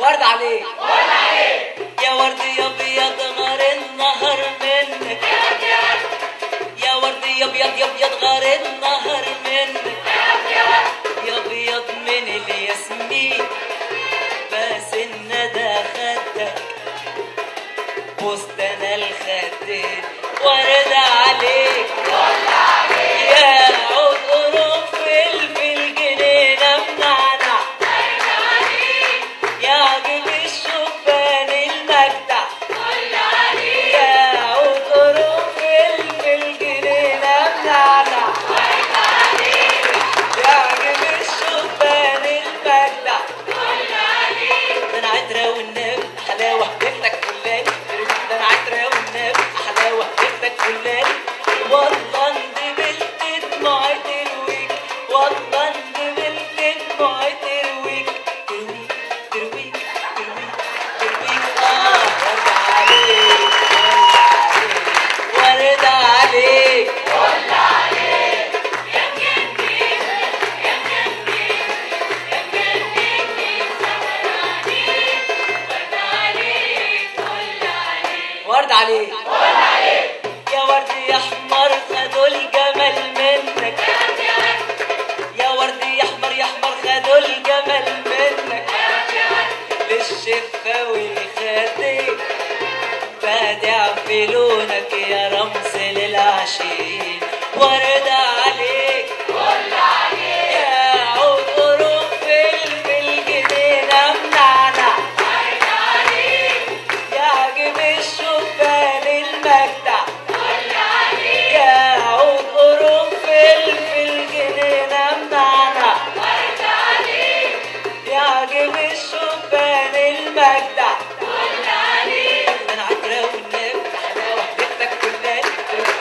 ورد عليك يا ورد يا ابيض غار النهر منك يا ورد يا ابيض يا ابيض غار النهر منك يا ابيض من الياسمين بس الندى خدك بستان الخدين ورد عليك يا عود قرنفل في الجنينة منعنع يا عجب الشبان المجدع يا عود قرنفل في الجنينة منعنع يا عجب الشبان المجدع ده انا عترة والنبي حلاوة بيتك كلاني ده انا عترة والنبي حلاوة بيتك كلاني والله اندبلت دموعي ترويك والله اندبلت دموعي ترويك ترويك ورد عليك ورد عليك ورد عليك يا ورد يا احمر خدوا الجمل منك يا ورد يا احمر يا احمر خدوا الجمل منك للشفة والخدين بادع في لونك يا رمز للعشيق ورد عليك يا عود قرنفل في الجنينة منعنع يا عجب الشبان المجدع يا عود قرنفل في الجنينة منعنع يا عجب الشبان المجدع ده انا عترة والنبي حلاوة بيتك كلاني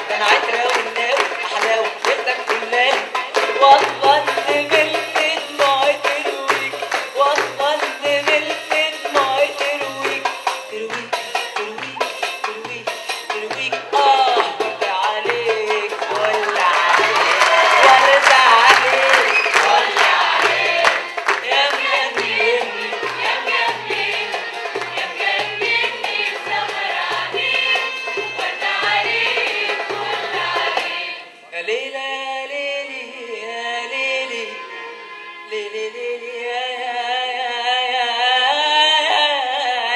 ده انا عترة والنبي حلاوة بيتك كلاني والله اندبلت دموعي ترويك والله اندبلت دموعي ترويك ورد عليك ولا عليك ورد عليك يا مجنني يا ليلى يا ليلي يا ليلي ليلي ليلي يا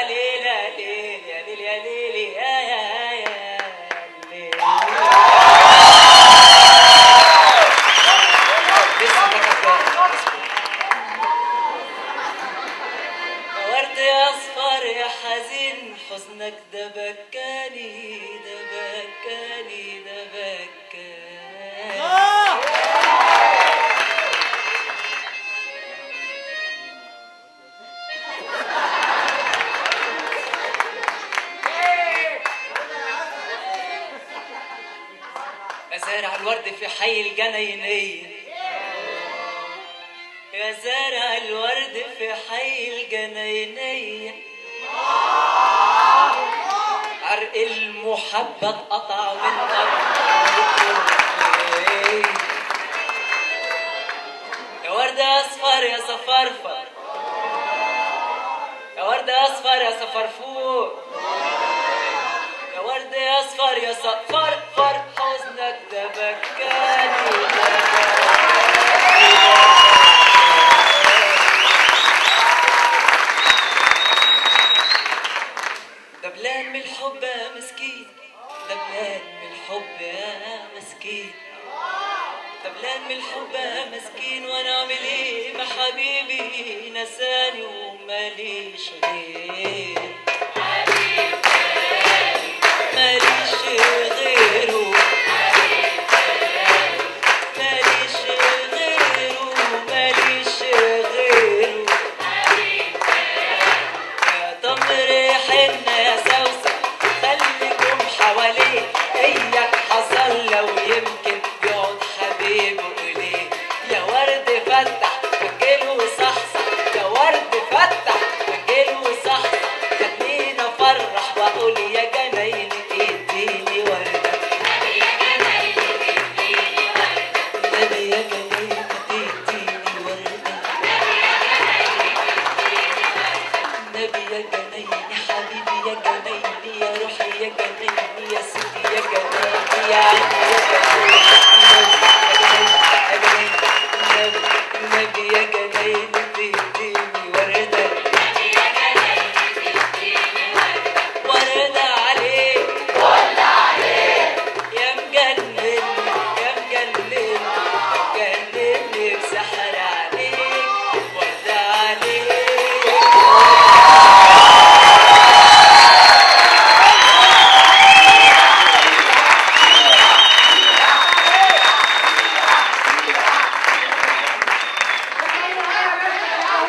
ليلى ليلي يا ليلي يا ليلي يا ليلي لسه ده كفايه ورد يا اصفر يا حزين حزنك ده بكاني ده بكاني ده بكاني يا زارع الورد في حي الجناينية يا زارع الورد في حي الجناينية عرق المحبة اتقطع من أرض يا ورد أصفر يا صفرفر يا ورد أصفر يا صفرفور يا ورد أصفر يا صفرفر حزنك ده بكاني دبلان من الحب يا مسكين دبلان من الحب يا مسكين دبلان من الحب يا مسكين وانا اعمل ايه ما حبيبي نساني وماليش غير ماليش غيره ماليش غيره ماليش غيره يا تمر حنة يا سوسة خليكم حواليه اياك حصل لو يمكن يقعد حبيبه اليه يا ورد فتح فجله وصحصح يا ورد فتح فجله وصحصح يا جنيني حبيبي يا جنيني يا روحي يا جنيني يا سيدي يا جنيني يا عيني